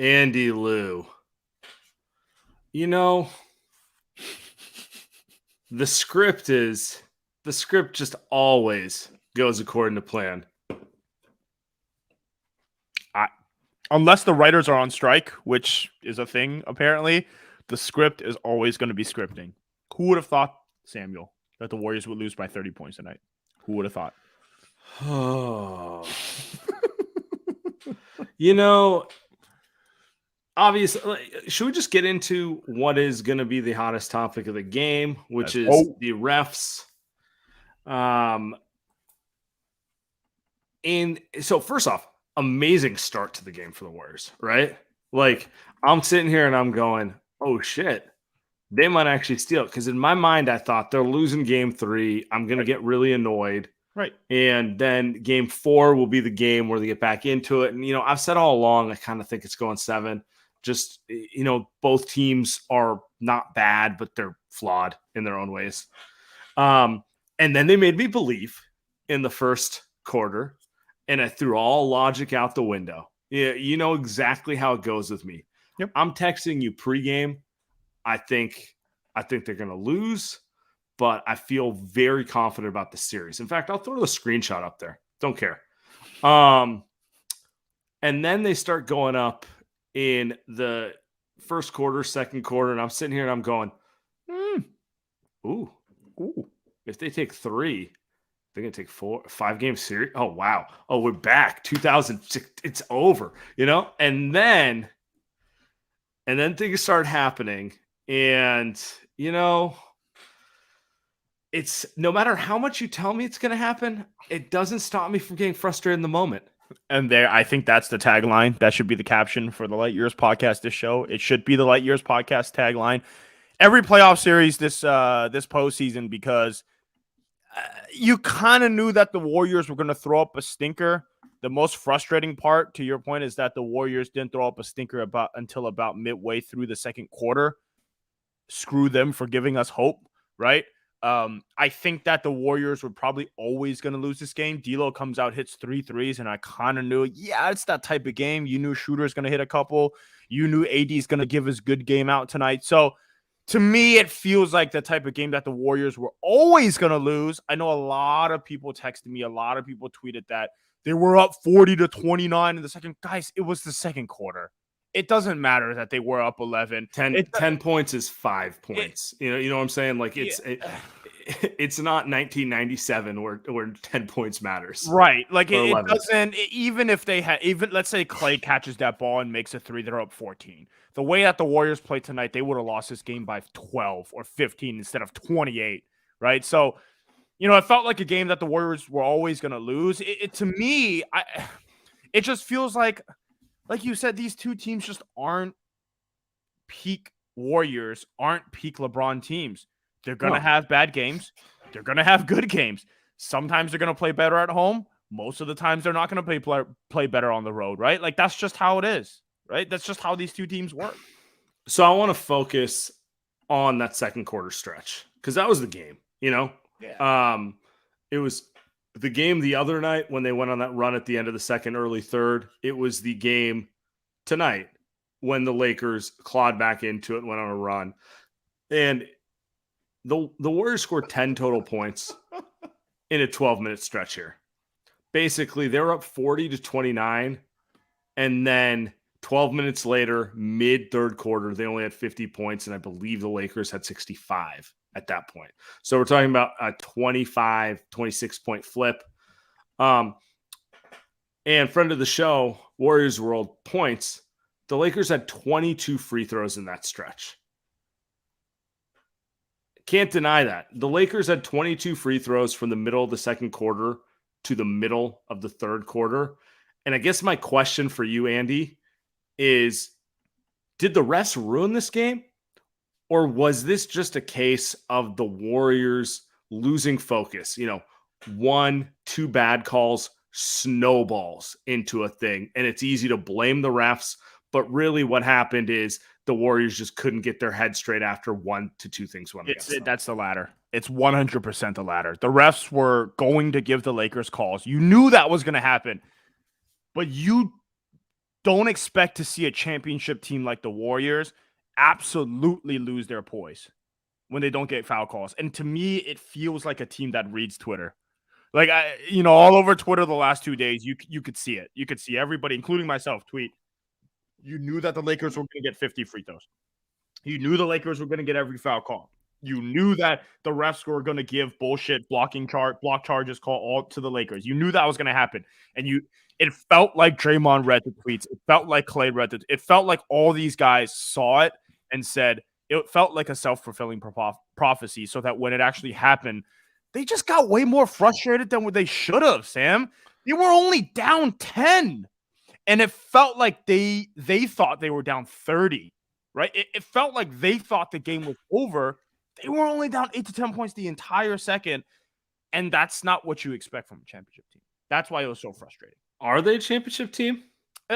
Andy Liu. You know, the script just always goes according to plan. Unless the writers are on strike, which is a thing apparently, the script is always going to be scripting. Who would have thought, Samuel, that the Warriors would lose by 30 points tonight? Who would have thought? Oh. You know, obviously, should we just get into what is going to be the hottest topic of the game, which is the refs? And so first off, amazing start to the game for the Warriors, right? Like, I'm sitting here and I'm going, oh shit, they might actually steal it. Because in my mind, I thought they're losing game 3. I'm going to get really annoyed. Right. And then game 4 will be the game where they get back into it. And, I've said all along, I kind of think it's going 7. Just, both teams are not bad, but they're flawed in their own ways. And then they made me believe in the first quarter, and I threw all logic out the window. Yeah, you know exactly how it goes with me. Yep. I'm texting you pregame. I think they're going to lose, but I feel very confident about the series. In fact, I'll throw the screenshot up there. Don't care. And then they start going up in the first quarter, second quarter, and I'm sitting here and I'm going, ooh. If they take 3, they're going to take 5 game series. Oh, wow. Oh, we're back. 2006. It's over, And then things start happening. And, it's no matter how much you tell me it's going to happen, it doesn't stop me from getting frustrated in the moment. And I think that's the tagline. That should be the caption for the Light Years podcast, this show. It should be the Light Years podcast tagline. Every playoff series this postseason, because you kind of knew that the Warriors were going to throw up a stinker. The most frustrating part, to your point, is that the Warriors didn't throw up a stinker until about midway through the second quarter. Screw them for giving us hope, right? I think that the Warriors were probably always going to lose this game. D'Lo comes out, hits 3 threes, and I kind of knew, it's that type of game. You knew Shooter's going to hit a couple. You knew AD's going to give his good game out tonight. So, to me, it feels like the type of game that the Warriors were always going to lose. I know a lot of people texted me. A lot of people tweeted that they were up 40-29 in the second. Guys, it was the second quarter. It doesn't matter that they were up 11. 10 points is 5 points. You know what I'm saying? Like, it's not 1997 where 10 points matters. Right. Like, it doesn't, even if they had, let's say Clay catches that ball and makes a 3, they're up 14. The way that the Warriors played tonight, they would have lost this game by 12 or 15 instead of 28, right? So, it felt like a game that the Warriors were always going to lose. To me, it just feels like you said, these two teams just aren't peak Warriors, aren't peak LeBron teams. They're going to have bad games. They're going to have good games. Sometimes they're going to play better at home. Most of the times they're not going to play better on the road, right? Like, that's just how it is. Right? That's just how these two teams work. So I want to focus on that second quarter stretch, because that was the game, Yeah. It was the game the other night when they went on that run at the end of the second, early third. It was the game tonight when the Lakers clawed back into it and went on a run. And the Warriors scored 10 total points in a 12-minute stretch here. Basically, they were up 40-29, and then 12 minutes later, mid-third quarter, they only had 50 points, and I believe the Lakers had 65 at that point. So we're talking about a 25, 26-point flip. And friend of the show, Warriors World Points, the Lakers had 22 free throws in that stretch. Can't deny that. The Lakers had 22 free throws from the middle of the second quarter to the middle of the third quarter. And I guess my question for you, Andy, is, did the refs ruin this game? Or was this just a case of the Warriors losing focus? 1, 2 bad calls snowballs into a thing. And it's easy to blame the refs. But really what happened is the Warriors just couldn't get their head straight after 1 to 2 things went against them. That's the latter. It's 100% the latter. The refs were going to give the Lakers calls. You knew that was going to happen. But you don't expect to see a championship team like the Warriors absolutely lose their poise when they don't get foul calls. And to me, it feels like a team that reads Twitter. Like, all over Twitter the last 2 days, you could see it. You could see everybody, including myself, tweet. You knew that the Lakers were going to get 50 free throws. You knew the Lakers were going to get every foul call. You knew that the refs were going to give bullshit block charges call all to the Lakers. You knew that was going to happen. And it felt like Draymond read the tweets. It felt like Clay read it. It felt like all these guys saw it and said, it felt like a self-fulfilling prophecy, so that when it actually happened, they just got way more frustrated than what they should have, Sam. They were only down 10. And it felt like they thought they were down 30, right? It felt like they thought the game was over. They were only down 8 to 10 points the entire second. And that's not what you expect from a championship team. That's why it was so frustrating. Are they a championship team?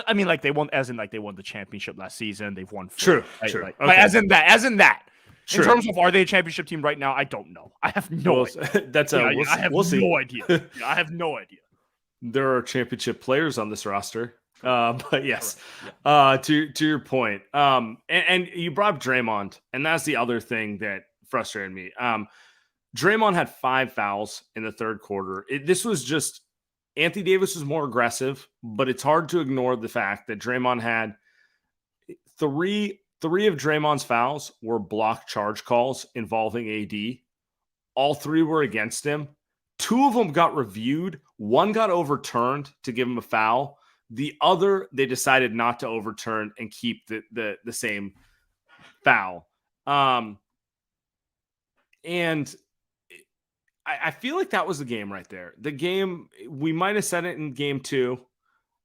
I mean, like they won the championship last season. They've won 4. True, right? true. Like, okay. as in that. True. In terms of, are they a championship team right now? I don't know. I have no idea. That's I have no idea. I have no idea. There are championship players on this roster. But yes, to your point, and you brought up Draymond, and that's the other thing that frustrated me. Draymond had 5 fouls in the third quarter. This was just Anthony Davis was more aggressive, but it's hard to ignore the fact that Draymond had three of Draymond's fouls were block charge calls involving AD. All 3 were against him. 2 of them got reviewed. 1 got overturned to give him a foul. The other, they decided not to overturn and keep the same foul. And I feel like that was the game right there. The game, we might have said it in game 2,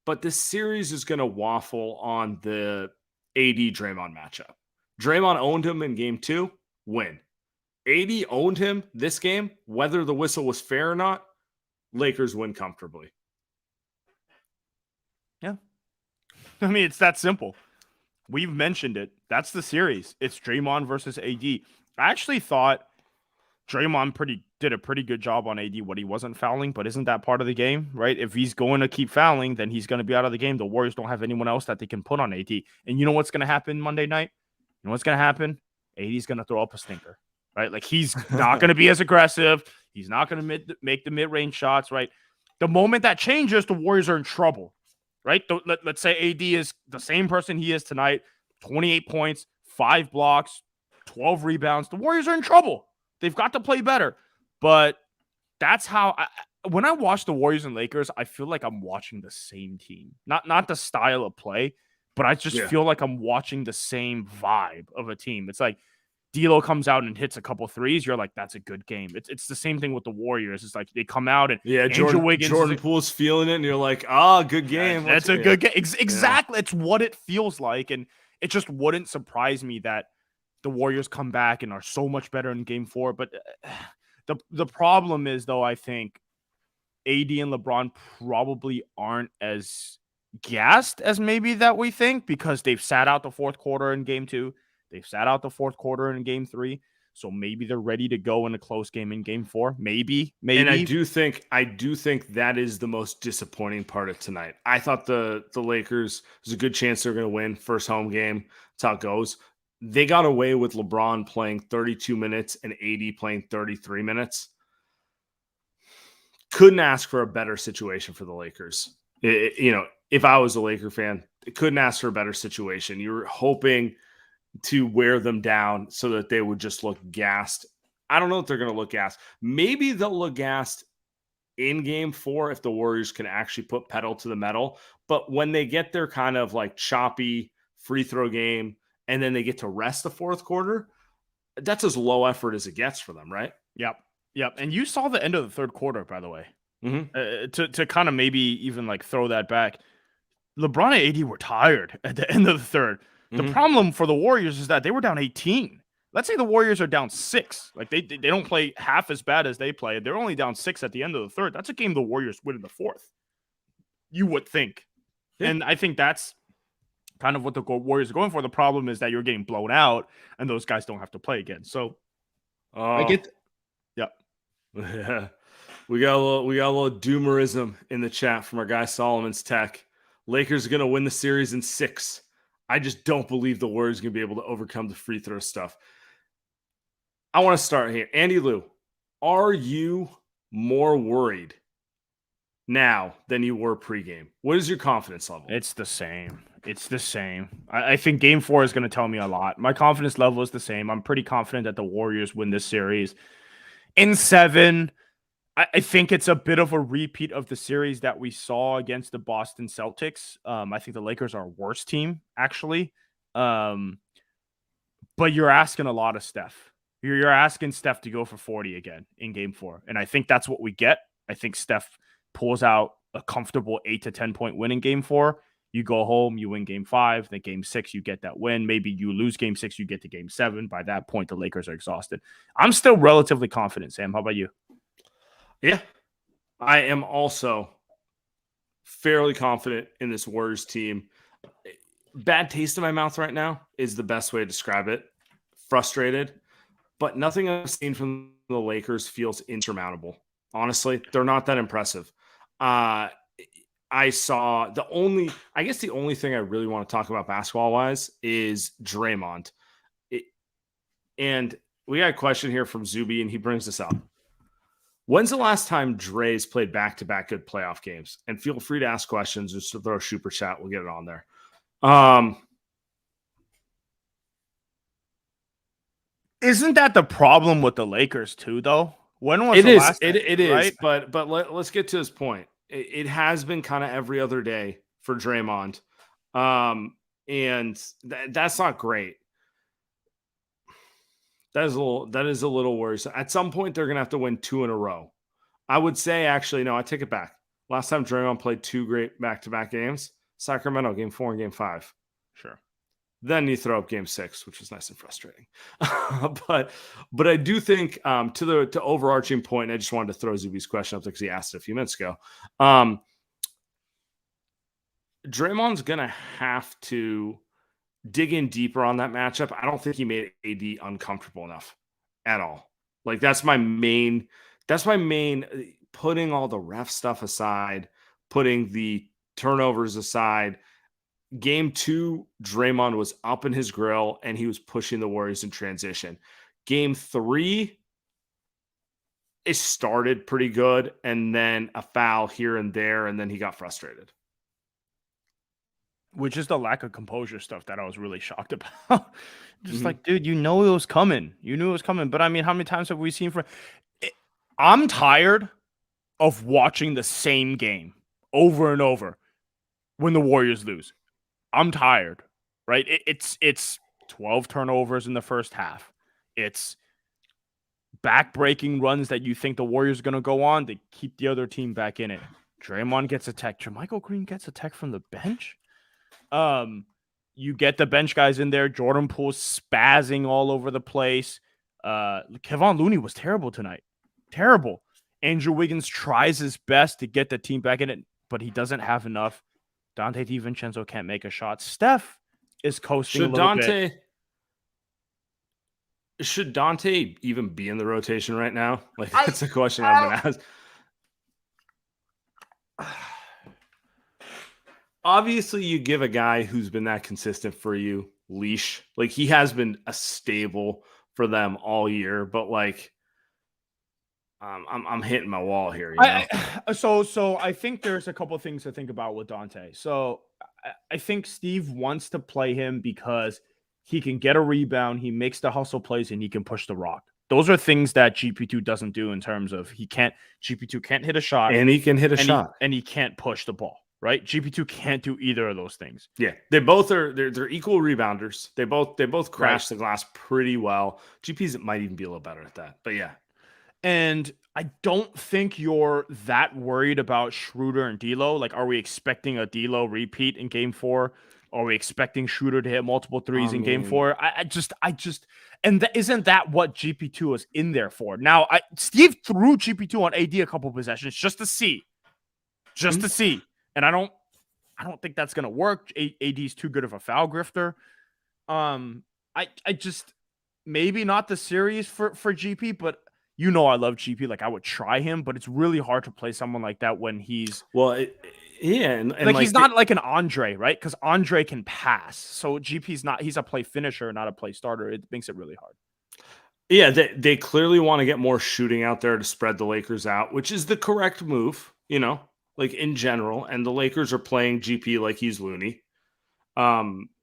but this series is going to waffle on the AD Draymond matchup. Draymond owned him in game 2, win. AD owned him this game, whether the whistle was fair or not, Lakers win comfortably. Yeah. I mean, it's that simple. We've mentioned it. That's the series. It's Draymond versus AD. I actually thought Draymond did a pretty good job on AD when he wasn't fouling, but isn't that part of the game, right? If he's going to keep fouling, then he's going to be out of the game. The Warriors don't have anyone else that they can put on AD. And you know what's going to happen Monday night? You know what's going to happen? AD's going to throw up a stinker, right? Like, he's not going to be as aggressive. He's not going to make the mid-range shots, right? The moment that changes, the Warriors are in trouble, right? Let's say AD is the same person he is tonight, 28 points, 5 blocks, 12 rebounds. The Warriors are in trouble. They've got to play better. But that's how when I watch the Warriors and Lakers, I feel like I'm watching the same team. Not the style of play, but I just feel like I'm watching the same vibe of a team. It's like D'Lo comes out and hits a couple threes. You're like, that's a good game. It's the same thing with the Warriors. It's like they come out and Jordan Poole's feeling it, and you're like, good game. That's a good game. Exactly. It's what it feels like. And it just wouldn't surprise me that the Warriors come back and are so much better in game 4. But the problem is, though, I think AD and LeBron probably aren't as gassed as maybe that we think, because they've sat out the fourth quarter in game 2. They've sat out the fourth quarter in game 3. So maybe they're ready to go in a close game in game 4. Maybe. And I do think that is the most disappointing part of tonight. I thought the Lakers, there's a good chance they're going to win first home game. That's how it goes. They got away with LeBron playing 32 minutes and AD playing 33 minutes. Couldn't ask for a better situation for the Lakers. If I was a Laker fan, couldn't ask for a better situation. You were hoping to wear them down so that they would just look gassed. I don't know if they're going to look gassed. Maybe they'll look gassed in game 4 if the Warriors can actually put pedal to the metal. But when they get their kind of like choppy free throw game, and then they get to rest the fourth quarter, that's as low effort as it gets for them, right? Yep. And you saw the end of the third quarter, by the way. Mm-hmm. To kind of maybe even like throw that back. LeBron and AD were tired at the end of the third. The problem for the Warriors is that they were down 18. Let's say the Warriors are down 6. Like they don't play half as bad as they play. They're only down 6 at the end of the third. That's a game the Warriors win in the fourth. You would think. Yeah. And I think that's kind of what the Warriors are going for. The problem is that you're getting blown out, and those guys don't have to play again. So I get, yeah. We got a little doomerism in the chat from our guy Solomon's Tech. Lakers are going to win the series in 6. I just don't believe the Warriors are going to be able to overcome the free throw stuff. I want to start here. Andy Liu, are you more worried now than you were pregame? What is your confidence level? It's the same. I think game 4 is going to tell me a lot. My confidence level is the same. I'm pretty confident that the Warriors win this series. In 7, I think it's a bit of a repeat of the series that we saw against the Boston Celtics. I think the Lakers are a worse team, actually. But you're asking a lot of Steph. You're asking Steph to go for 40 again in game 4. And I think that's what we get. I think Steph pulls out a comfortable 8 to 10 point win in game 4. You go home, you win game 5, then game 6, you get that win. Maybe you lose game 6, you get to game 7. By that point, the Lakers are exhausted. I'm still relatively confident, Sam. How about you? Yeah, I am also fairly confident in this Warriors team. Bad taste in my mouth right now is the best way to describe it. Frustrated, but nothing I've seen from the Lakers feels insurmountable. Honestly, they're not that impressive. I saw the only thing I really want to talk about basketball-wise is Draymond. And we got a question here from Zuby, and he brings this up. When's the last time Dre's played back-to-back good playoff games? And feel free to ask questions. Just to throw a super chat. We'll get it on there. Isn't that the problem with the Lakers too, though? When was it the is? last It time, is. right? But let's get to this point. It has been kind of every other day for Draymond, and that's not great. That is a little worrisome. At some point, they're gonna have to win 2 in a row. I would say, actually, no, I take it back. Last time Draymond played 2 great back-to-back games, Sacramento, game 4 and game 5. Sure. Then you throw up game 6, which was nice and frustrating. but I do think to overarching point, I just wanted to throw Zuby's question up there because he asked it a few minutes ago. Draymond's gonna have to dig in deeper on that matchup. I don't think he made AD uncomfortable enough at all. Like that's my main putting all the ref stuff aside, putting the turnovers aside. Game 2, Draymond was up in his grill and he was pushing the Warriors in transition. Game 3, it started pretty good and then a foul here and there, and then he got frustrated. Which is the lack of composure stuff that I was really shocked about. Just like, dude, you know it was coming. You knew it was coming. But I mean, how many times have we seen I'm tired of watching the same game over and over when the Warriors lose. I'm tired, right? It's 12 turnovers in the first half. It's back-breaking runs that you think the Warriors are going to go on to keep the other team back in it. Draymond gets a tech. Jermichael Green gets a tech from the bench. You get the bench guys in there. Jordan Poole's spazzing all over the place. Kevon Looney was terrible tonight. Terrible. Andrew Wiggins tries his best to get the team back in it, but he doesn't have enough. Dante DiVincenzo can't make a shot. Steph is coasting a little bit. Should Dante even be in the rotation right now? Like, that's a question I'm going to ask. Obviously, you give a guy who's been that consistent for you leash. Like, he has been a staple for them all year, but like, I'm hitting my wall here. So I think there's a couple of things to think about with Dante. So I think Steve wants to play him because he can get a rebound, he makes the hustle plays, and he can push the rock. Those are things that GP2 doesn't do in terms of GP2 can't hit a shot, and he can hit a shot, and he can't push the ball. Right? GP2 can't do either of those things. Yeah, they both are. They're equal rebounders. They both crash the glass pretty well. GPs might even be a little better at that, but yeah. And I don't think you're that worried about Schroeder and D'Lo. Like, are we expecting a D'Lo repeat in Game 4? Are we expecting Schroeder to hit multiple threes in Game 4? I just, and isn't that what GP2 is in there for? Now, Steve threw GP2 on AD a couple possessions just to see, to see. And I don't think that's gonna work. AD's too good of a foul grifter. I just maybe not the series for GP, but I love GP. Like, I would try him, but it's really hard to play someone like that when he's Yeah, and like he's not like an Andre, right? Because Andre can pass. So GP's not. He's a play finisher, not a play starter. It makes it really hard. Yeah, they clearly want to get more shooting out there to spread the Lakers out, which is the correct move, like in general. And the Lakers are playing GP like he's loony.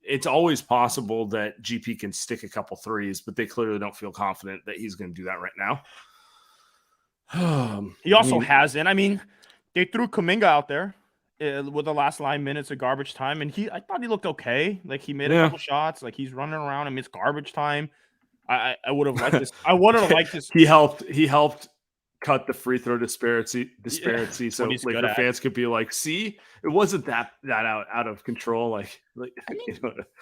It's always possible that GP can stick a couple threes, but they clearly don't feel confident that he's going to do that right now. He also hasn't. I mean, they threw Kuminga out there with the last 9 minutes of garbage time, and I thought he looked okay. Like he made a couple shots. Like he's running around. I mean, it's garbage time. I would have liked this. I would have liked this. He helped cut the free throw disparity so Laker fans could be like, see, it wasn't that out of control.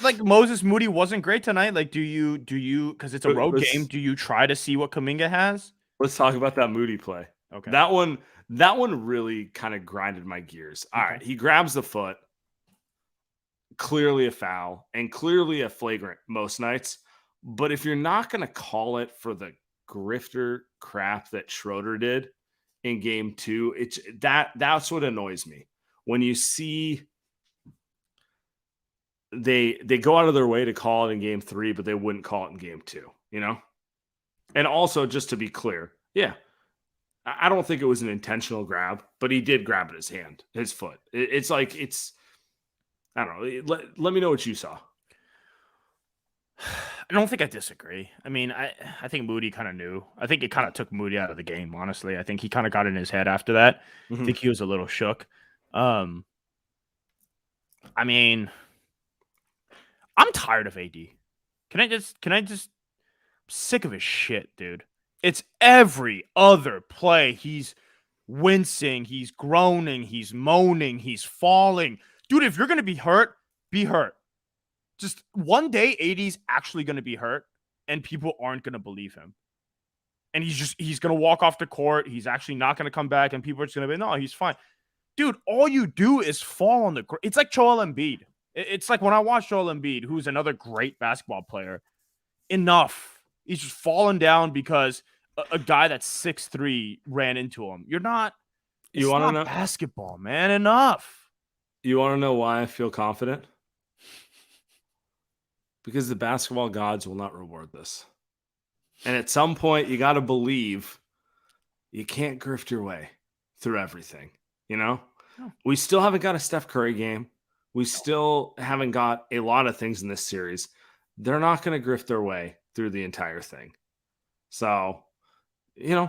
Like Moses Moody wasn't great tonight. Like, do you because it's a road game, do you try to see what Kuminga has? Let's talk about that Moody play. Okay. That one really kind of grinded my gears. All right, he grabs the foot. Clearly a foul and clearly a flagrant most nights. But if you're not going to call it for the grifter crap that Schroeder did in game 2, that's what annoys me. When you see they go out of their way to call it in game 3, but they wouldn't call it in game 2, And also, just to be clear, yeah, I don't think it was an intentional grab, but he did grab at his foot. It's like, I don't know. Let me know what you saw. I don't think I disagree. I mean, I think Moody kind of knew. I think it kind of took Moody out of the game, honestly. I think he kind of got in his head after that. I think he was a little shook. I mean, I'm tired of AD. Can I just I'm sick of his shit, dude. It's every other play. He's wincing, he's groaning, he's moaning, he's falling. Dude, if you're going to be hurt, be hurt. Just one day, AD's actually going to be hurt, and people aren't going to believe him. And he's going to walk off the court. He's actually not going to come back, and people are just going to be, no, he's fine. Dude, all you do is fall on the ground. It's like Joel Embiid. It's like when I watch Joel Embiid, who's another great basketball player, enough. He's just falling down because a guy that's 6'3" ran into him. You're not – it's not basketball, man. Enough. You want to know why I feel confident? Because the basketball gods will not reward this. And at some point, you got to believe you can't grift your way through everything, No. We still haven't got a Steph Curry game. We still haven't got a lot of things in this series. They're not going to grift their way through the entire thing. So, you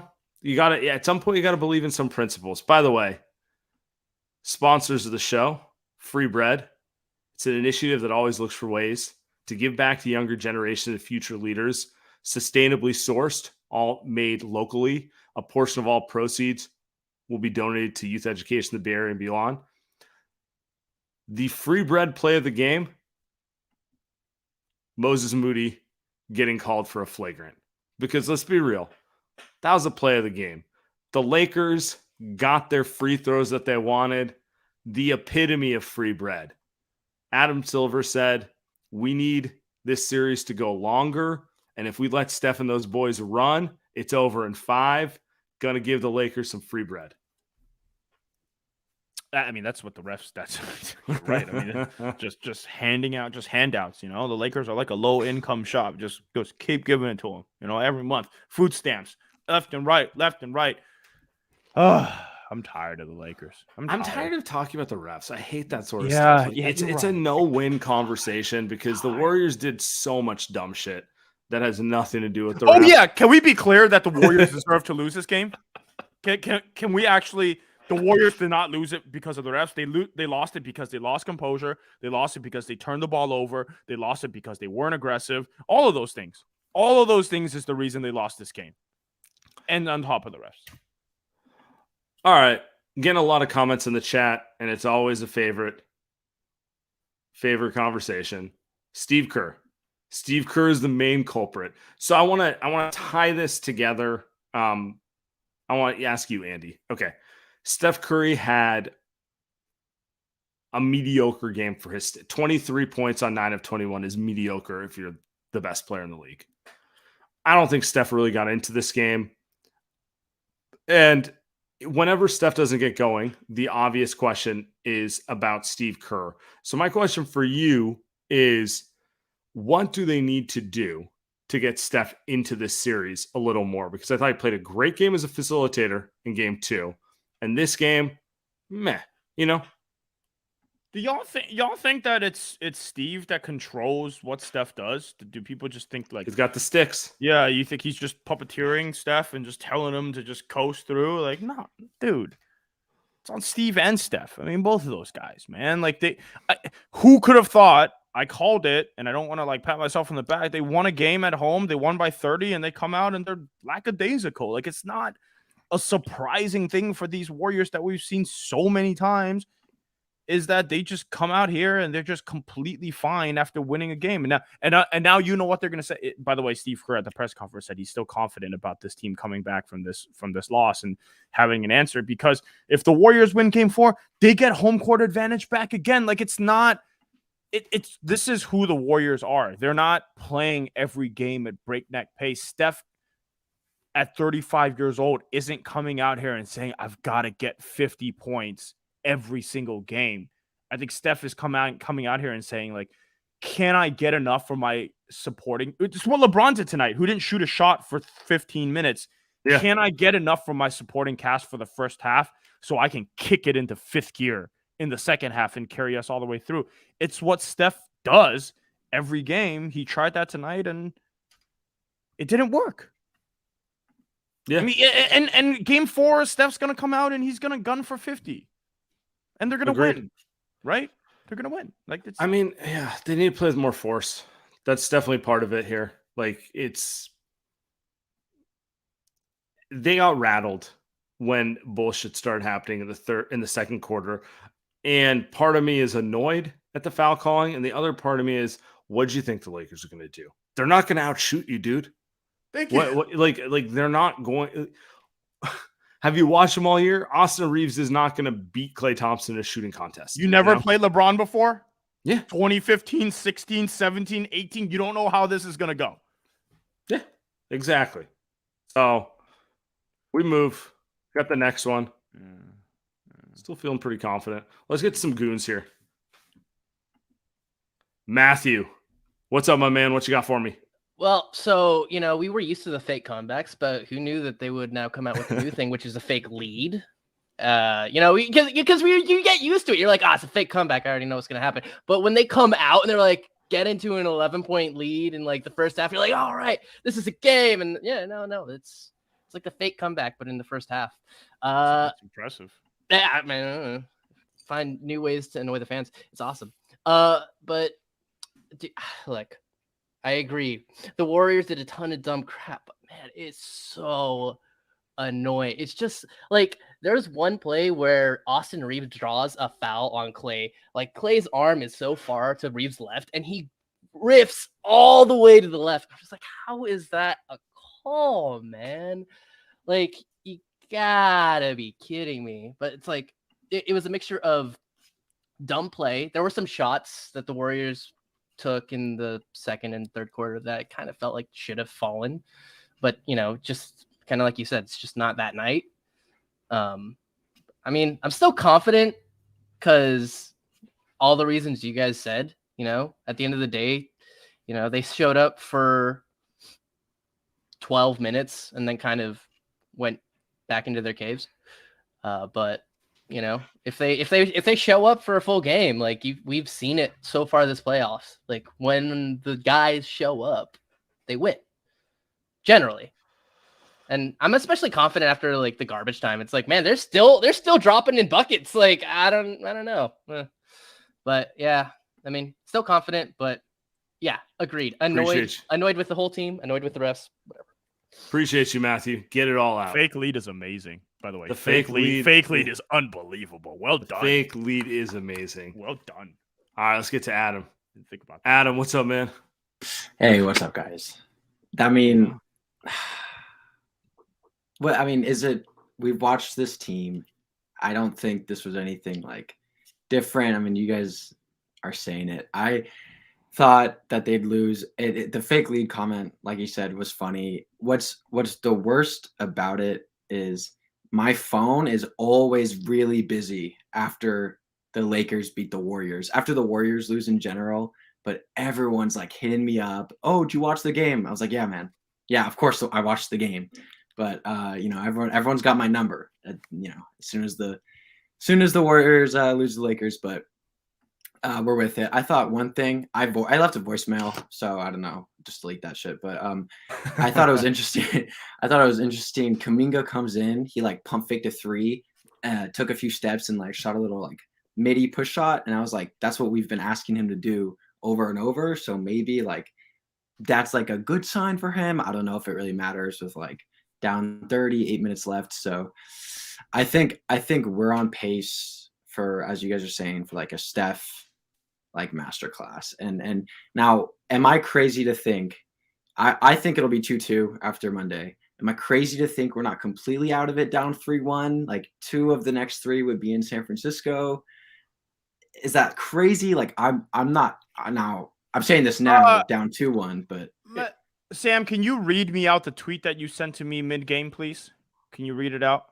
got to, at some point, you got to believe in some principles. By the way, sponsors of the show, Free Bread. It's an initiative that always looks for ways to give back to younger generations of future leaders, sustainably sourced, all made locally. A portion of all proceeds will be donated to youth education in the Bay Area and beyond. The Free Bread play of the game, Moses Moody getting called for a flagrant. Because let's be real, that was a play of the game. The Lakers got their free throws that they wanted. The epitome of free bread. Adam Silver said, we need this series to go longer. And if we let Steph and those boys run, it's over in 5. Going to give the Lakers some free bread. I mean, that's what the refs, that's right. I mean, just handing out, just handouts, The Lakers are like a low income shop. Just keep giving it to them, every month. Food stamps, left and right. I'm tired of the Lakers. I'm tired of talking about the refs. I hate that sort of stuff. It's a no-win conversation because the Warriors did so much dumb shit that has nothing to do with the refs. Oh, yeah. Can we be clear that the Warriors deserve to lose this game? Can we actually... The Warriors did not lose it because of the refs. They lost it because they lost composure. They lost it because they turned the ball over. They lost it because they weren't aggressive. All of those things. All of those things is the reason they lost this game. And on top of the refs. All right. Getting a lot of comments in the chat, and it's always a favorite conversation. Steve Kerr. Steve Kerr is the main culprit. So I want to tie this together. I want to ask you, Andy. Okay. Steph Curry had a mediocre game for his 23 points on 9 of 21 is mediocre if you're the best player in the league. I don't think Steph really got into this game. And whenever Steph doesn't get going, the obvious question is about Steve Kerr. So my question for you is, what do they need to do to get Steph into this series a little more? Because I thought he played a great game as a facilitator in game 2. And this game, meh, Do y'all think that it's Steve that controls what Steph does? Do people just think like he's got the sticks? Yeah, you think he's just puppeteering Steph and just telling him to just coast through? Like, no, dude. It's on Steve and Steph. I mean, both of those guys, man. Like who could have thought? I called it, and I don't want to like pat myself on the back. They won a game at home. They won by 30, and they come out and they're lackadaisical. Like, it's not a surprising thing for these Warriors that we've seen so many times. Is that they just come out here and they're just completely fine after winning a game. And now you know what they're going to say. By the way, Steve Kerr at the press conference said he's still confident about this team coming back from this loss and having an answer, because if the Warriors win game 4, they get home court advantage back again. Like, it's not this is who the Warriors are. They're not playing every game at breakneck pace. Steph at 35 years old isn't coming out here and saying, I've got to get 50 points every single game. I think Steph is coming out here and saying, like, can I get enough for my supporting? It's what LeBron did tonight, who didn't shoot a shot for 15 minutes. Yeah. Can I get enough from my supporting cast for the first half so I can kick it into 5th gear in the second half and carry us all the way through? It's what Steph does every game. He tried that tonight and it didn't work. Yeah. I mean, and game 4, Steph's going to come out and he's going to gun for 50. And they're going to win, right? They're going to win. Like, I mean, yeah, they need to play with more force. That's definitely part of it here. Like, they got rattled when bullshit started happening in the second quarter. And part of me is annoyed at the foul calling. And the other part of me is, what do you think the Lakers are going to do? They're not going to outshoot you, dude. Thank you. Like they're not going. Have you watched them all year? Austin Reeves is not going to beat Klay Thompson in a shooting contest. You never played LeBron before? Yeah. 2015, 16, 17, 18. You don't know how this is going to go. Yeah, exactly. So we move. Got the next one. Still feeling pretty confident. Let's get some goons here. Matthew, what's up, my man? What you got for me? Well, so, we were used to the fake comebacks, but who knew that they would now come out with a new thing, which is a fake lead. Because you get used to it. You're like, it's a fake comeback. I already know what's going to happen. But when they come out and they're like, get into an 11-point lead in like the first half, you're like, all right, this is a game. And yeah, no, it's like the fake comeback, but in the first half. That's impressive. Yeah, man, find new ways to annoy the fans. It's awesome. But look, I agree. The Warriors did a ton of dumb crap, but man, it's so annoying. It's just like there's one play where Austin Reeves draws a foul on Klay. Like, Klay's arm is so far to Reeves' left, and he riffs all the way to the left. I'm just like, how is that a call, man? Like, you gotta be kidding me. But it's like it was a mixture of dumb play. There were some shots that the Warriors took in the second and third quarter that kind of felt like should have fallen, but just kind of like you said, it's just not that night. I mean, I'm still confident because all the reasons you guys said. At the end of the day, they showed up for 12 minutes and then kind of went back into their caves. But if they show up for a full game, like we've seen it so far this playoffs, like when the guys show up, they win generally. And I'm especially confident after like the garbage time. It's like, man, they're still dropping in buckets. Like, I don't know. But yeah, I mean, still confident, but yeah, agreed. Annoyed with the whole team, annoyed with the refs, whatever. Appreciate you, Matthew. Get it all out. Fake lead is amazing, by the way. The fake lead is unbelievable. Well done. Fake lead is amazing. Well done. All right, let's get to Adam. Think about that. Adam, what's up, man? Hey, what's up, guys? I mean, is it? We've watched this team. I don't think this was anything like different. I mean, you guys are saying it. I thought that they'd lose. The fake lead comment, like you said, was funny. What's the worst about it is my phone is always really busy after the Lakers beat the Warriors, after the Warriors lose in general. But everyone's like hitting me up. Oh, did you watch the game? I was like, yeah, man. Yeah, of course I watched the game. But everyone's got my number. As soon as the Warriors lose the Lakers, but we're with it. I thought one thing I left a voicemail, so I don't know, just delete that shit. But I thought it was interesting. Kuminga comes in, he like pump faked a three, took a few steps and like shot a little like midi push shot, and I was like, that's what we've been asking him to do over and over. So maybe like that's like a good sign for him. I don't know if it really matters with like down 30, 8 minutes left. So I think we're on pace for, as you guys are saying, for like a Steph like masterclass. And now, am I crazy to think? I think it'll be 2-2 after Monday. Am I crazy to think we're not completely out of it down 3-1? Like 2 of the next 3 would be in San Francisco. Is that crazy? Like I'm not now. I'm saying this now, down 2-1, but Sam, can you read me out the tweet that you sent to me mid-game, please? Can you read it out?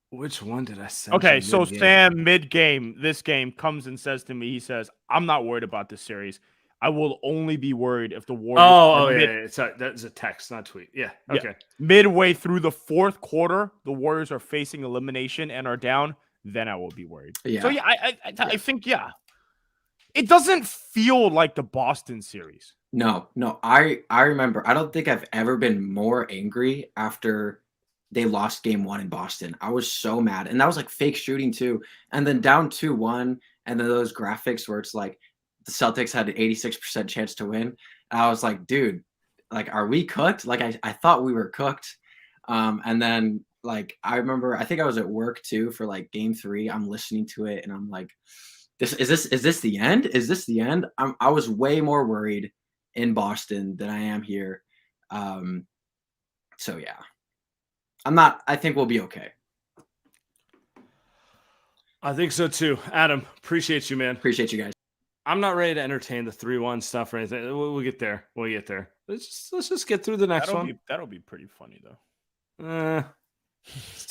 Which one did I send? Okay, so Sam, mid-game, this game, comes and says to me, he says, I'm not worried about this series. I will only be worried if the Warriors... yeah. That's a text, not a tweet. Yeah, okay. Yeah. Midway through the fourth quarter, the Warriors are facing elimination and are down, then I will be worried. Yeah. So, yeah, I think, yeah. It doesn't feel like the Boston series. No. I remember. I don't think I've ever been more angry after they lost game 1 in Boston. I was so mad. And that was like fake shooting too. And then down 2-1. And then those graphics where it's like the Celtics had an 86% chance to win. And I was like, dude, like, are we cooked? Like, I thought we were cooked. And then like, I remember, I think I was at work too for like game 3. I'm listening to it and I'm like, is this the end? Is this the end? I was way more worried in Boston than I am here. So yeah, I think we'll be okay. I think so too. Adam, appreciate you, man. Appreciate you guys. I'm not ready to entertain the 3-1 stuff or anything. We'll get there. Let's just get through the next one. That'll be pretty funny though.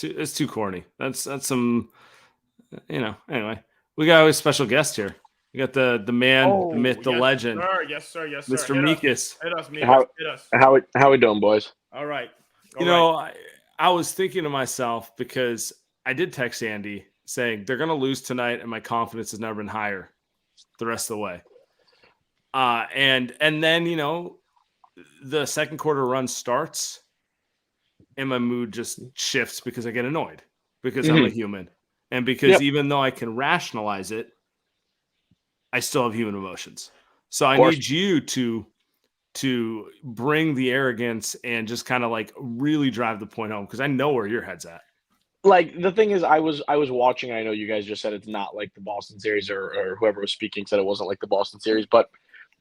It's too corny. That's some, anyway. We got a special guest here. We got the man, the myth, the legend. Yes, sir. Mr. Mikas. Hit us, Mikas. How we doing, boys? All right. I was thinking to myself, because I did text Andy saying they're going to lose tonight and my confidence has never been higher the rest of the way. And then, the second quarter run starts and my mood just shifts because I get annoyed because I'm a human. And because even though I can rationalize it, I still have human emotions. So I need you to bring the arrogance and just kind of like really drive the point home, because I know where your head's at. Like, the thing is, I was watching. I know you guys just said it's not like the Boston series, or whoever was speaking said it wasn't like the Boston series, but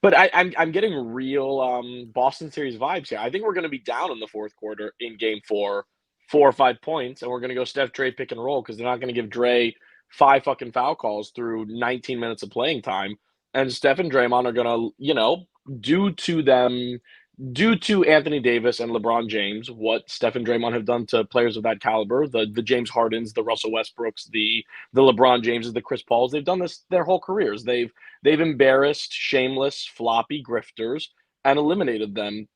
I'm getting real Boston series vibes here. I think we're going to be down in the fourth quarter in game 4. 4 or 5 points, and we're going to go Steph, Dre, pick and roll, because they're not going to give Dre 5 fucking foul calls through 19 minutes of playing time. And Steph and Draymond are going to, due to Anthony Davis and LeBron James, what Steph and Draymond have done to players of that caliber, the James Hardens, the Russell Westbrooks, the LeBron Jameses, the Chris Pauls, they've done this their whole careers. They've embarrassed shameless, floppy grifters and eliminated them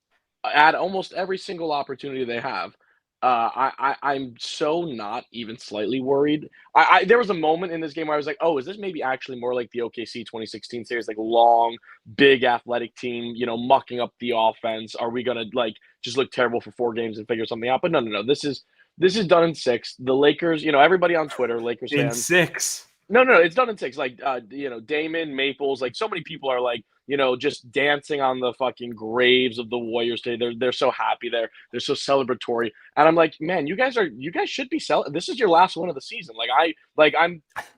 at almost every single opportunity they have. I'm so not even slightly worried. There was a moment in this game where I was like, oh, is this maybe actually more like the OKC 2016 series, like long, big athletic team, mucking up the offense? Are we gonna like just look terrible for 4 games and figure something out? But no. This is done in 6. The Lakers, everybody on Twitter, Lakers fans. In 6. No, it's done in 6. Like, Damon, Maples, like so many people are like, just dancing on the fucking graves of the Warriors today. They're so happy. They're so celebratory. And I'm like, man, you guys should be this is your last one of the season.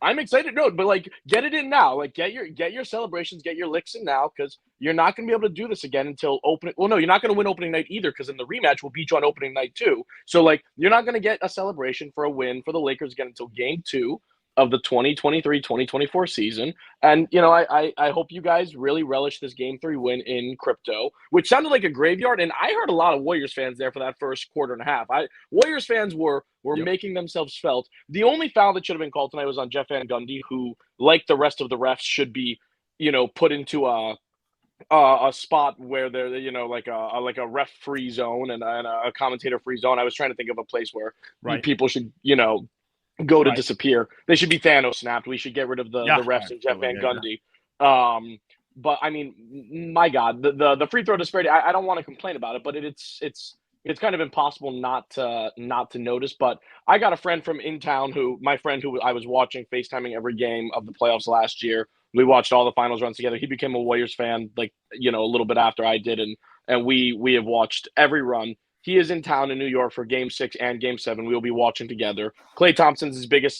I'm excited. No, but like, get it in now. Like, get your celebrations, get your licks in now, because you're not going to be able to do this again until opening. Well, no, you're not going to win opening night either, because in the rematch we'll beat you on opening night too. So like, you're not going to get a celebration for a win for the Lakers again until game 2. of the 2023-2024 season. And, you know, I hope you guys really relish this Game 3 win in crypto, which sounded like a graveyard. And I heard a lot of Warriors fans there for that first quarter and a half. Warriors fans were making themselves felt. The only foul that should have been called tonight was on Jeff Van Gundy, who, like the rest of the refs, should be, you know, put into a spot where they're, you know, like a ref free zone and a commentator free zone. I was trying to think of a place where people should, you know, go to disappear. They should be Thanos snapped. We should get rid of the refs and Jeff Van Gundy. But I mean, my God, the free throw disparity. I don't want to complain about it, but it's kind of impossible not to notice. But I got a friend from in town who I was watching FaceTiming every game of the playoffs last year. We watched all the finals runs together. He became a Warriors fan, like, you know, a little bit after I did, and we have watched every run. He is in town in New York for Game 6 and Game 7. We will be watching together. Klay Thompson's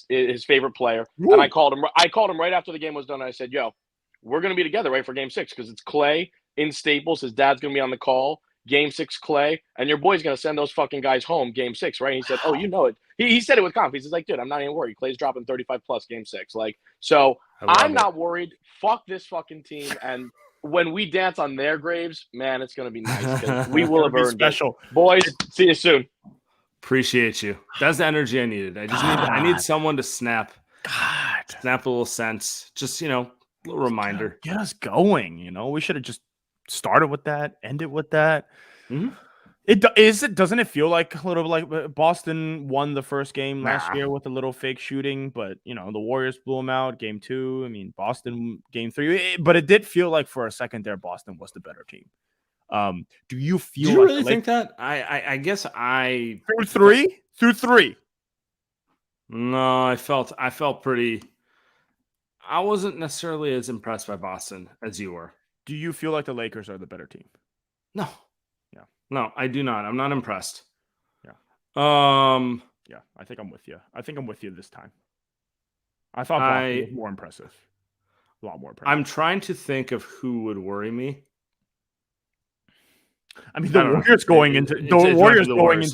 his favorite player, and I called him right after the game was done. I said, "Yo, we're gonna be together, right, for Game 6 because it's Klay in Staples. His dad's gonna be on the call. Game 6, Klay, and your boy's gonna send those fucking guys home. Game 6, right?" And he said, "Oh, you know it." He said it with confidence. He's like, "Dude, I'm not even worried. Klay's dropping 35 plus Game 6." Like, so I'm not worried. Fuck this fucking team. And when we dance on their graves, man, it's gonna be nice because we will have earned special. It. Boys, see you soon. Appreciate you. That's the energy I needed. I need someone to snap a little sense. Just, you know, a little reminder. Get us going. You know, we should have just started with that, ended with that. Mm-hmm. Doesn't it feel like a little like Boston won the first game last year with a little fake shooting, but you know the Warriors blew them out Game 2. I mean Boston Game 3, but it did feel like for a second there Boston was the better team. Do you feel? Do you really think that? I guess through three. No, I felt pretty. I wasn't necessarily as impressed by Boston as you were. Do you feel like the Lakers are the better team? No. No, I do not. I'm not impressed. Yeah. Yeah, I think I'm with you. I think I'm with you this time. I thought Boston was more impressive. A lot more impressive. I'm trying to think of who would worry me. I mean, the Warriors going into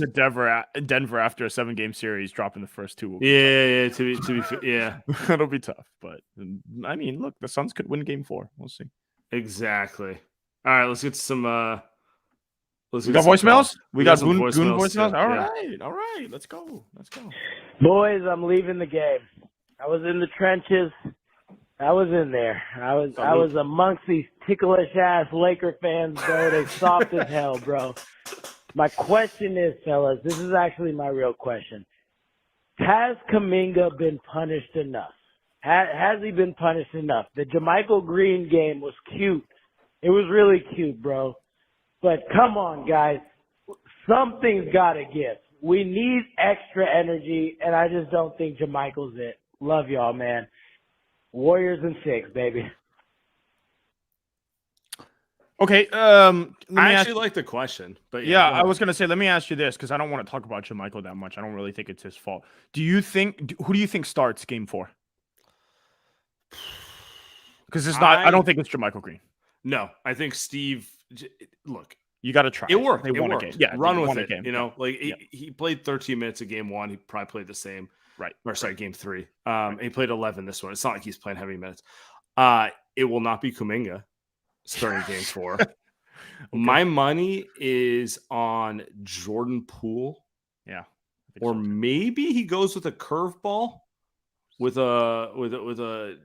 Denver after a 7-game series, dropping the first two. Yeah. That'll be tough. But I mean, look, the Suns could win Game 4. We'll see. Exactly. All right, let's get some. We got voicemails? We got Goon voicemails? Yeah. All right. Let's go. Boys, I'm leaving the game. I was in the trenches. I was in there. I was amongst these ticklish ass Laker fans, bro. They soft as hell, bro. My question is, fellas, this is actually my real question. Has Kuminga been punished enough? Has he been punished enough? The JaMychal Green game was cute. It was really cute, bro. But come on, guys. Something's got to give. We need extra energy, and I just don't think JaMychal's it. Love y'all, man. Warriors in 6, baby. Okay. I actually like the question, but yeah, I was gonna say, let me ask you this because I don't want to talk about JaMychal that much. I don't really think it's his fault. Who do you think starts Game 4? Because it's not. I don't think it's JaMychal Green. No, I think Steve. Look, you got to try. It worked. They won a game. Yeah, run with it. You know, like he played 13 minutes of Game 1. He probably played the same. Right. Or sorry, Game 3. He played 11 this one. It's not like he's playing heavy minutes. It will not be Kuminga starting Game 4. Okay. My money is on Jordan Poole. Yeah. Or maybe he goes with a curveball with a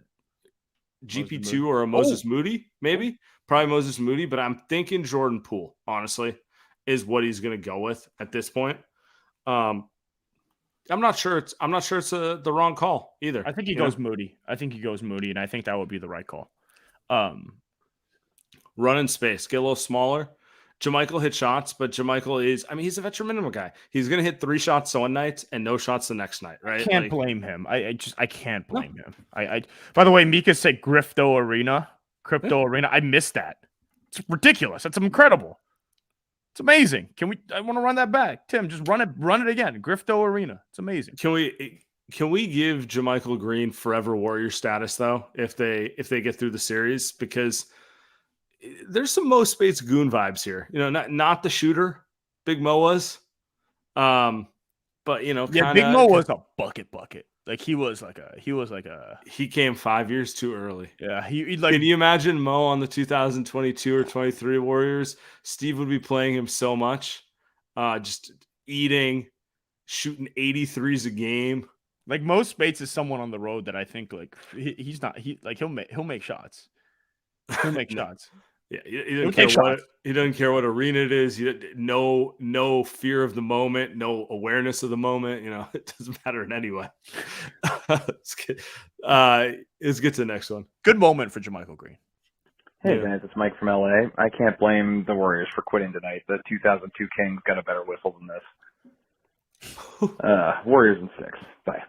GP2 or a Moses Moody, maybe. Probably Moses Moody, but I'm thinking Jordan Poole, honestly, is what he's going to go with at this point. I'm not sure it's the wrong call either. I think he goes Moody. And I think that would be the right call. Run in space, get a little smaller. JaMychal hit shots, but JaMychal he's a veteran minimum guy. He's going to hit 3 shots one night and no shots the next night, right? I can't blame him. I can't blame him. By the way, Mika said Crypto Arena. I missed that. It's ridiculous. That's incredible. It's amazing. I want to run that back. Tim, just run it again. Grifto Arena. It's amazing. Can we give JaMychal Green forever Warrior status though if they get through the series, because there's some Mo Spates goon vibes here. You know, not the shooter Big Mo was. But you know, Big Mo was a bucket. Like he came 5 years too early. Yeah, he like. Can you imagine Mo on the 2022 or 23 Warriors? Steve would be playing him so much, just eating, shooting 83s a game. Like Mo Spates is someone on the road that I think like he'll make shots. He'll make shots. Yeah, he doesn't care what arena it is. No fear of the moment, no awareness of the moment. It doesn't matter in any way. Let's get to the next one. Good moment for JaMychal Green. Hey, guys, it's Mike from LA. I can't blame the Warriors for quitting tonight. The 2002 Kings got a better whistle than this. Warriors in 6. Bye.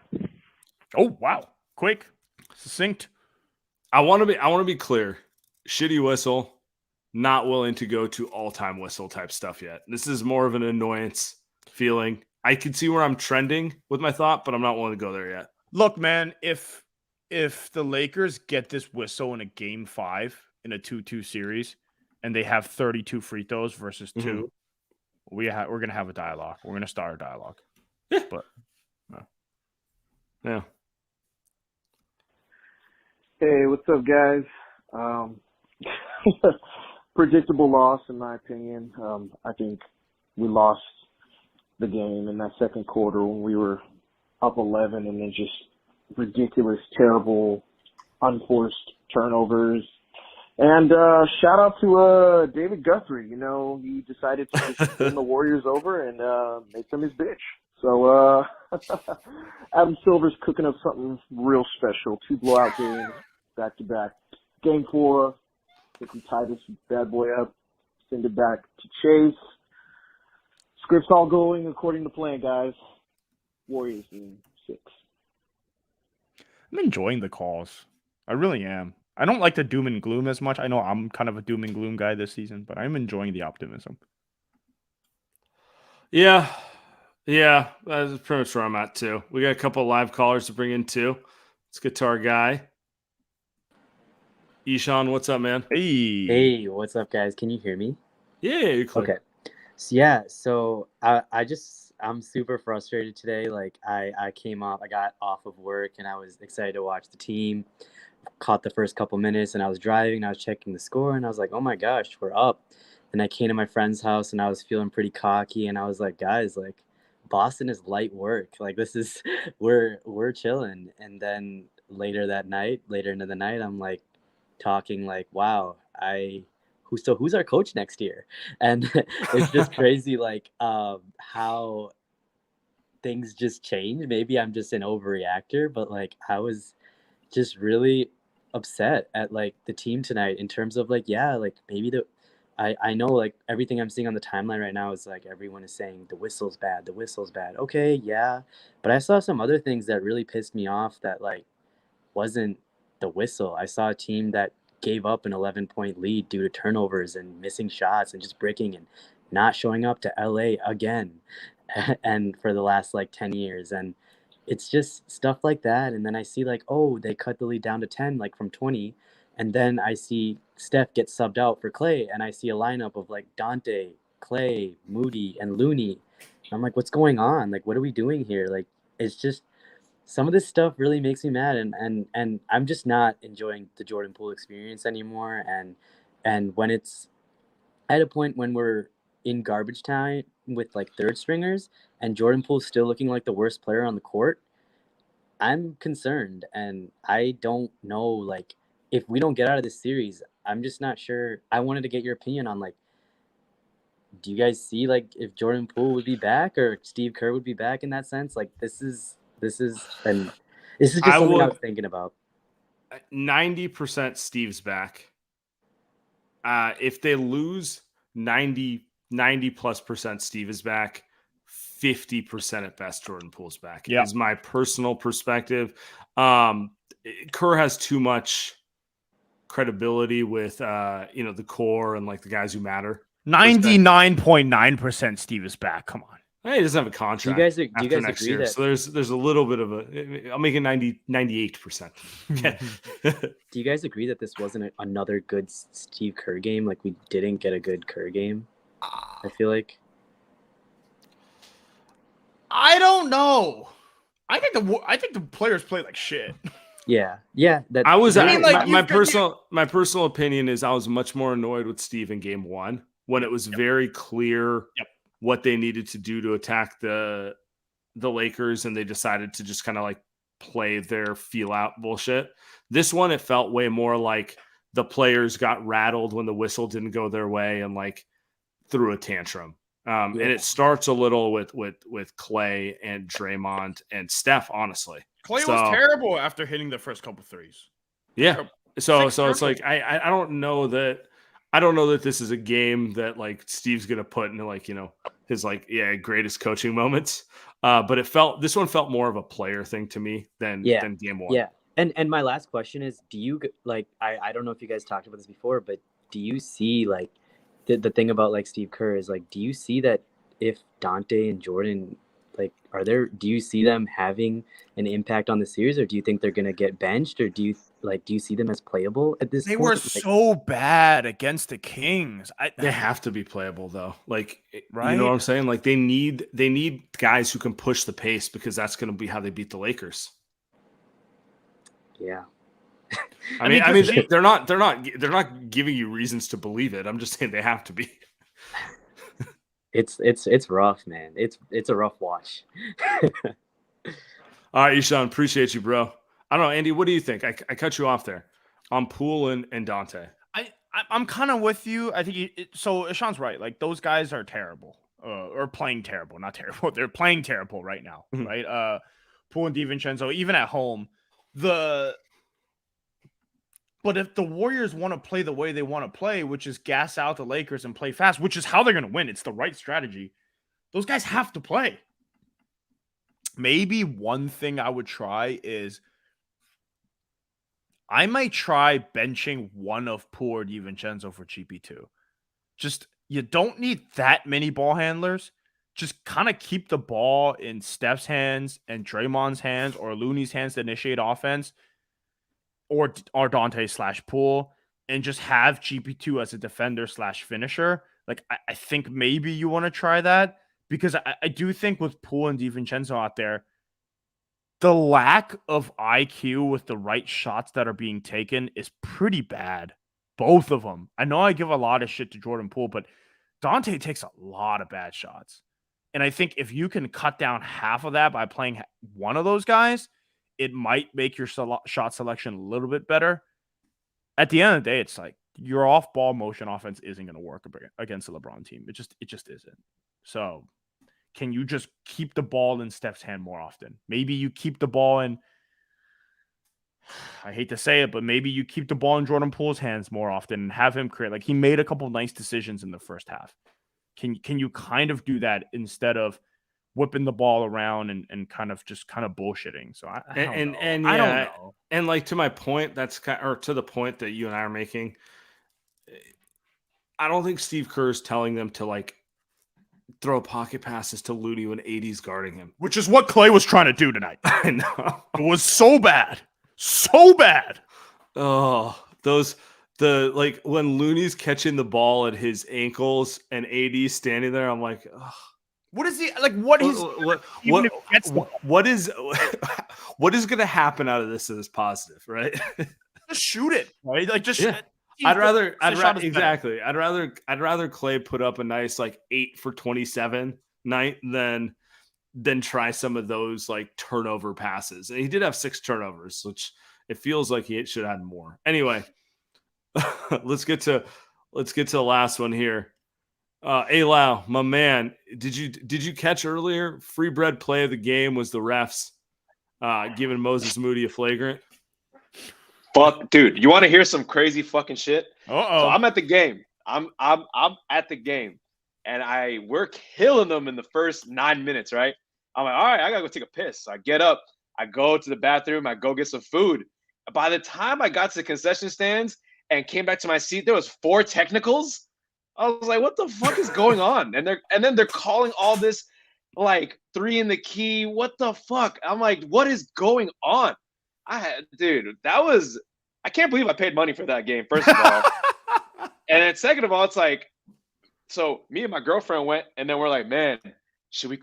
Oh, wow. Quick. Succinct. I want to be clear. Shitty whistle. Not willing to go to all-time whistle type stuff yet. This is more of an annoyance feeling. I can see where I'm trending with my thought, but I'm not willing to go there yet. Look, man, if the Lakers get this whistle in a game 5 in a 2-2 series and they have 32 free throws versus 2, we're going to have a dialogue. We're going to start a dialogue. But yeah. Hey, what's up, guys? Predictable loss, in my opinion. I think we lost the game in that second quarter when we were up 11 and then just ridiculous, terrible, unforced turnovers. And shout out to David Guthrie. He decided to just win the Warriors over and make them his bitch. So Adam Silver's cooking up something real special. 2 blowout games back-to-back. Game 4. I think we tie this bad boy up, send it back to Chase. Script's all going according to plan, guys. Warriors in 6. I'm enjoying the calls. I really am. I don't like the doom and gloom as much. I know I'm kind of a doom and gloom guy this season, but I'm enjoying the optimism. Yeah, that's pretty much where I'm at too. We got a couple of live callers to bring in too. Let's get to our guy. Ishan, what's up, man? Hey, what's up, guys? Can you hear me? Yeah, you're clear. Okay. So I'm super frustrated today. Like I got off of work and I was excited to watch the team. Caught the first couple minutes and I was driving and I was checking the score and I was like, oh my gosh, we're up. And I came to my friend's house and I was feeling pretty cocky and I was like, guys, like Boston is light work. Like this is we're chilling. And then later into the night, I'm like talking like, wow, who's our coach next year? And it's just crazy, like how things just change. Maybe I'm just an overreactor, but like I was just really upset at like the team tonight in terms of like, yeah, like maybe I know like everything I'm seeing on the timeline right now is like everyone is saying the whistle's bad. Okay, yeah. But I saw some other things that really pissed me off that like wasn't the whistle. I saw a team that gave up an 11-point lead due to turnovers and missing shots and just breaking and not showing up to LA again and for the last like 10 years. And it's just stuff like that. And then I see like, oh, they cut the lead down to 10, like from 20. And then I see Steph get subbed out for Clay. And I see a lineup of like Dante, Clay, Moody, and Looney. And I'm like, what's going on? Like, what are we doing here? Like, it's just some of this stuff really makes me mad. And I'm just not enjoying the Jordan Poole experience anymore. And when it's at a point when we're in garbage time with like third stringers and Jordan Poole's still looking like the worst player on the court, I'm concerned. And I don't know, like, if we don't get out of this series, I'm just not sure. I wanted to get your opinion on, like, do you guys see, like, if Jordan Poole would be back or Steve Kerr would be back in that sense? Like, this is just something I was thinking about. 90% Steve's back. If they lose, 90 plus percent Steve is back. 50% at best Jordan Poole's back. Yeah. Is my personal perspective. Kerr has too much credibility with the core and like the guys who matter. 99.9% Steve is back. Come on. Hey, he doesn't have a contract. Do you guys next agree year, that? So there's a little bit of a. I'll make it 98%. Okay. Do you guys agree that this wasn't another good Steve Kerr game? Like we didn't get a good Kerr game. I feel like. I don't know. I think the players play like shit. Yeah. I was I mean, like, my personal opinion is I was much more annoyed with Steve in game 1 when it was very clear what they needed to do to attack the Lakers, and they decided to just kind of like play their feel out bullshit. This one, it felt way more like the players got rattled when the whistle didn't go their way and like threw a tantrum. And it starts a little with Clay and Draymond and Steph, honestly. Clay was terrible after hitting the first couple threes. Yeah. So it's like I don't know that this is a game that like Steve's gonna put into like, you know, his like greatest coaching moments. But this one felt more of a player thing to me than game 1. Yeah. And my last question is, do you like I don't know if you guys talked about this before, but do you see like the thing about like Steve Kerr is like, do you see that if Dante and Jordan like do you see them having an impact on the series, or do you think they're gonna get benched, or do you see them as playable at this point? They were so bad against the Kings. They have to be playable though. Like, right? You know what I'm saying? Like they need guys who can push the pace, because that's going to be how they beat the Lakers. Yeah. I mean, they're not giving you reasons to believe it. I'm just saying they have to be. It's rough, man. It's a rough watch. All right, Ishan, appreciate you, bro. I don't know, Andy, what do you think? I cut you off there on Poole and Dante. I'm kind of with you. I think so. Ishan's right. Like, those guys are terrible, or playing terrible. Not terrible. They're playing terrible right now, right? Poole and DiVincenzo, even at home. But if the Warriors want to play the way they want to play, which is gas out the Lakers and play fast, which is how they're going to win, it's the right strategy. Those guys have to play. Maybe one thing I would try is I might try benching one of Poole or DiVincenzo for GP2. Just, you don't need that many ball handlers. Just kind of keep the ball in Steph's hands and Draymond's hands or Looney's hands to initiate offense, or Dante / Poole, and just have GP2 as a defender / finisher. Like, I think maybe you want to try that, because I do think with Poole and DiVincenzo out there, the lack of IQ with the right shots that are being taken is pretty bad. Both of them. I know I give a lot of shit to Jordan Poole, but Dante takes a lot of bad shots. And I think if you can cut down half of that by playing one of those guys, it might make your shot selection a little bit better. At the end of the day, it's like your off-ball motion offense isn't going to work against a LeBron team. It just isn't. So can you just keep the ball in Steph's hand more often? Maybe you keep the ball in, I hate to say it, but maybe you keep the ball in Jordan Poole's hands more often and have him create. Like, he made a couple nice decisions in the first half. Can you kind of do that instead of whipping the ball around and kind of bullshitting? So I don't know. And like, to my point, or to the point that you and I are making, I don't think Steve Kerr is telling them to like throw pocket passes to Looney when AD's guarding him, which is what Clay was trying to do tonight. I know, it was so bad. Oh, like when Looney's catching the ball at his ankles and AD's standing there, I'm like, ugh. What is he like? What is going to happen out of this that is positive, right? Just shoot it, right? Like, just. Yeah. I'd rather Clay put up a nice like 8 for 27 night than try some of those like turnover passes. And he did have 6 turnovers, which it feels like he should have had more. Anyway, let's get to the last one here. Lau, my man, did you catch earlier? Free bread play of the game was the refs giving Moses Moody a flagrant. Fuck, dude, you want to hear some crazy fucking shit? Uh-oh. So I'm at the game. I'm at the game, and we're killing them in the first 9 minutes, right? I'm like, all right, I gotta go take a piss. So I get up, I go to the bathroom, I go get some food. By the time I got to the concession stands and came back to my seat, there was 4 technicals. I was like, what the fuck is going on? And then they're calling all this like 3 in the key. What the fuck? I'm like, what is going on? Dude, I can't believe I paid money for that game, first of all. And then second of all, it's like, so me and my girlfriend went, and then we're like, man, should we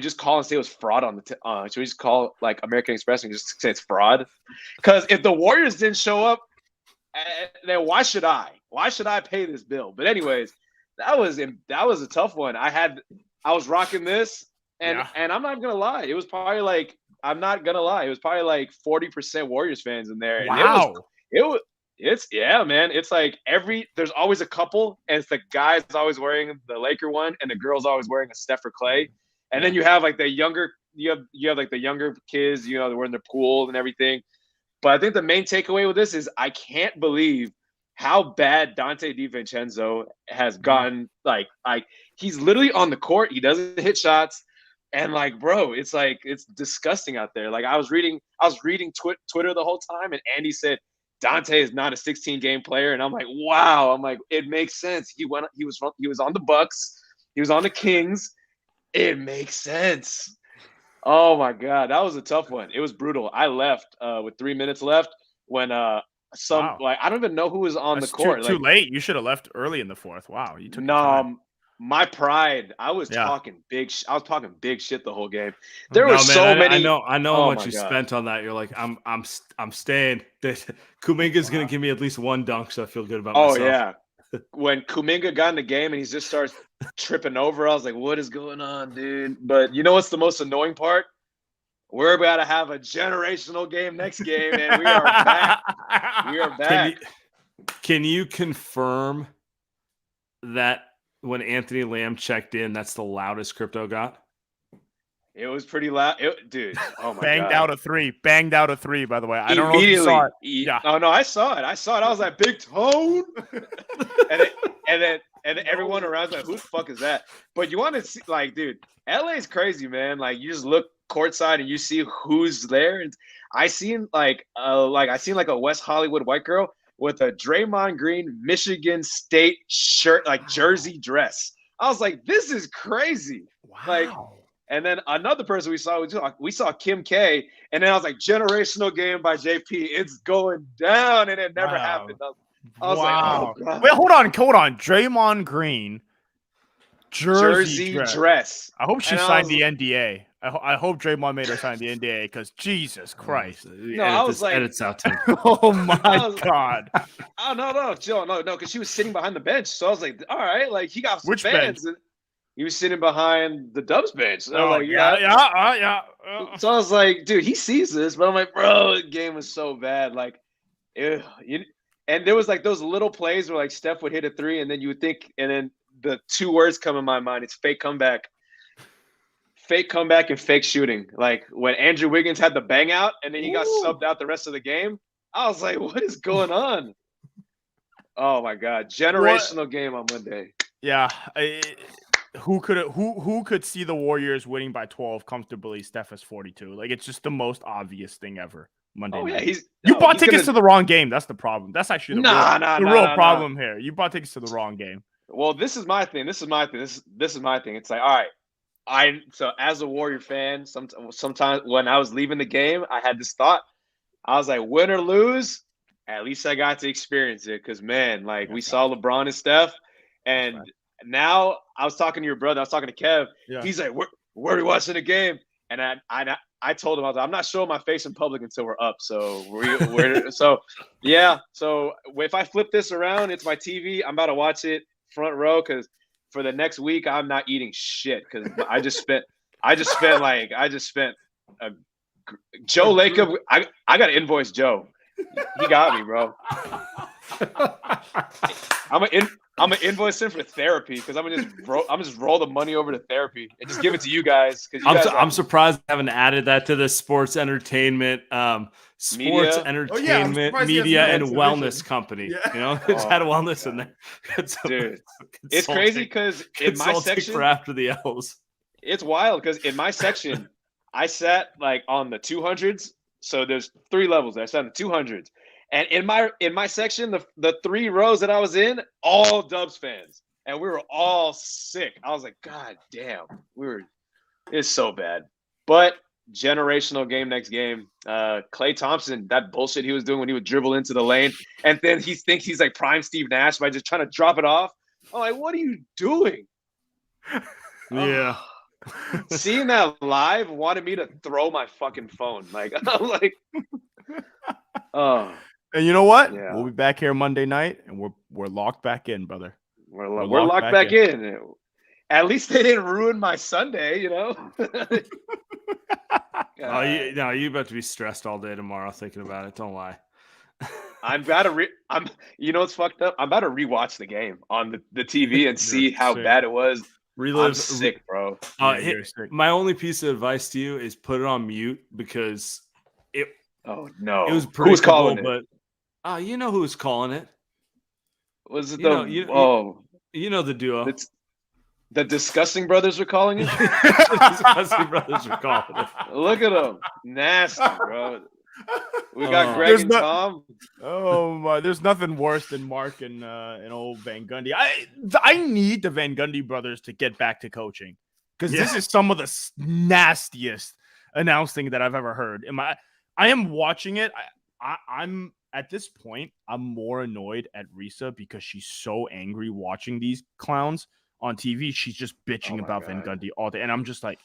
just call and say it was fraud on the should we just call like American Express and just say it's fraud? Because if the Warriors didn't show up, then why should I pay this bill? But anyways, that was a tough one. I was rocking this, and I'm not gonna lie, it was probably like, I'm not gonna lie, it was probably like 40% Warriors fans in there. Wow. And it's man. It's like there's always a couple, and it's the guys always wearing the Laker one, and the girls always wearing a Steph or Clay, and then you have like the younger, you have like the younger kids, they're wearing their pool and everything. But I think the main takeaway with this is I can't believe how bad Dante DiVincenzo has gotten. Like he's literally on the court, he doesn't hit shots, and like, bro, it's like it's disgusting out there. Like I was reading Twitter the whole time, and Andy said Dante is not a 16-game player, and I'm like, wow. I'm like, it makes sense. He was on the Bucks, he was on the Kings. It makes sense. Oh my God, that was a tough one. It was brutal. I left with 3 minutes left when I don't even know who was on the court. Too late. You should have left early in the fourth. Wow, you took my pride. I was talking big. I was talking big shit the whole game. There were so many. I know how much you spent on that. You're like, I'm staying. Kuminga's gonna give me at least one dunk, so I feel good about myself. Oh yeah. When Kuminga got in the game and he just starts tripping over, I was like, what is going on, dude? But you know what's the most annoying part? We're about to have a generational game next game, and we are back. We are back. Can you confirm that when Anthony Lamb checked in, that's the loudest Crypto got? It was pretty loud. Dude, oh my Banged God. Banged out a three, by the way. I don't know if you saw it. Yeah. Oh, no, I saw it. I was like, Big Tone. and then everyone around was like, who the fuck is that? But you want to see, like, dude, LA is crazy, man. Like, you just look courtside and you see who's there. And I seen a West Hollywood white girl with a Draymond Green Michigan State shirt, like jersey dress. I was like, this is crazy. Wow. Like, and then another person we saw Kim K, and then I was like, generational game by JP. It's going down, and it never happened. I was like, oh, God. Wait, hold on. Draymond Green jersey dress. I hope she signed the NDA. I hope Draymond made her sign the NDA because Jesus Christ. I was like, edits out too. Oh my God. Oh no, Joe, no, because she was sitting behind the bench. So I was like, all right, like he got some Which fans. bench? He was sitting behind the Dubs bench. So I was like, yeah. So I was like, dude, he sees this, but I'm like, bro, the game was so bad. Like, and there was like those little plays where like Steph would hit a three, and then you would think, and then the two words come in my mind: it's fake comeback and fake shooting. Like when Andrew Wiggins had the bang out, and then he got subbed out the rest of the game. I was like, what is going on? Oh my God, generational game on Monday. Yeah. Who could see the Warriors winning by 12 comfortably? Steph is 42. Like, it's just the most obvious thing ever. Monday night. You bought tickets to the wrong game. That's the problem. That's actually the real problem here. You bought tickets to the wrong game. Well, this is my thing. This is my thing. It's like, all right, so as a Warrior fan, sometimes when I was leaving the game, I had this thought. I was like, win or lose, at least I got to experience it. Because man, like we saw LeBron and Steph, and now I was talking to your brother. I was talking to Kev. Yeah. He's like, "Where are we watching the game?" And I told him, I'm not showing my face in public until we're up. So we're so yeah. So if I flip this around, it's my TV. I'm about to watch it front row because for the next week I'm not eating shit because I just spent Joe Lacob. I got to invoice Joe. He got me, bro. I'm gonna invoice him for therapy because I'm gonna just roll the money over to therapy and just give it to you guys. I'm surprised I haven't added that to the sports entertainment, media and wellness company. Yeah. You know, it's had wellness in there. Dude, it's crazy because in my section for after the L's, it's wild because in my section I sat like on the 200s. So there's 3 levels there. I sat on the 200s. And in my section, the 3 rows that I was in, all Dubs fans, and we were all sick. I was like, God damn, it's so bad. But generational game next game. Klay Thompson, that bullshit he was doing when he would dribble into the lane, and then he thinks he's like prime Steve Nash by just trying to drop it off. I'm like, what are you doing? Yeah. Seeing that live wanted me to throw my fucking phone. Like, I'm like, oh. And you know what? Yeah. We'll be back here Monday night, and we're locked back in, brother. We're locked back in. At least they didn't ruin my Sunday, you know. You about to be stressed all day tomorrow thinking about it. Don't lie. You know what's fucked up? I'm about to rewatch the game on the TV and see how bad it was. I'm sick, bro. My only piece of advice to you is put it on mute because it. Oh no! It was Who was calling but you know who was calling it? Was it you know the duo? The Disgusting Brothers were calling it. The Disgusting Brothers were calling it. Look at them, nasty, bro. We got Greg and Tom. Oh my! There's nothing worse than Mark and old Van Gundy. I need the Van Gundy brothers to get back to coaching because this is some of the nastiest announcing that I've ever heard. I am watching it. I'm at this point. I'm more annoyed at Risa because she's so angry watching these clowns on TV. She's just bitching about Van Gundy all day, and I'm just like,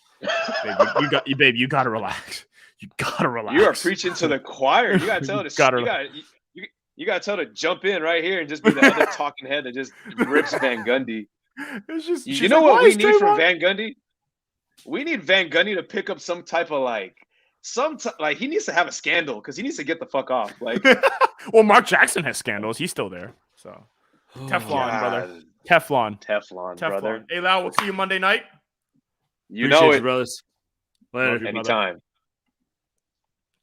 babe, you gotta relax. You gotta relax. You are preaching to the choir. You gotta tell her you gotta tell her to jump in right here and just be the other talking head that just rips Van Gundy. It's just you know what we need from Van Gundy? We need Van Gundy to pick up some type of he needs to have a scandal because he needs to get the fuck off. Like, well, Mark Jackson has scandals. He's still there. So Teflon, brother. Teflon, brother. Hey, Lau, we'll see you Monday night. You know it, brothers. Later, anytime.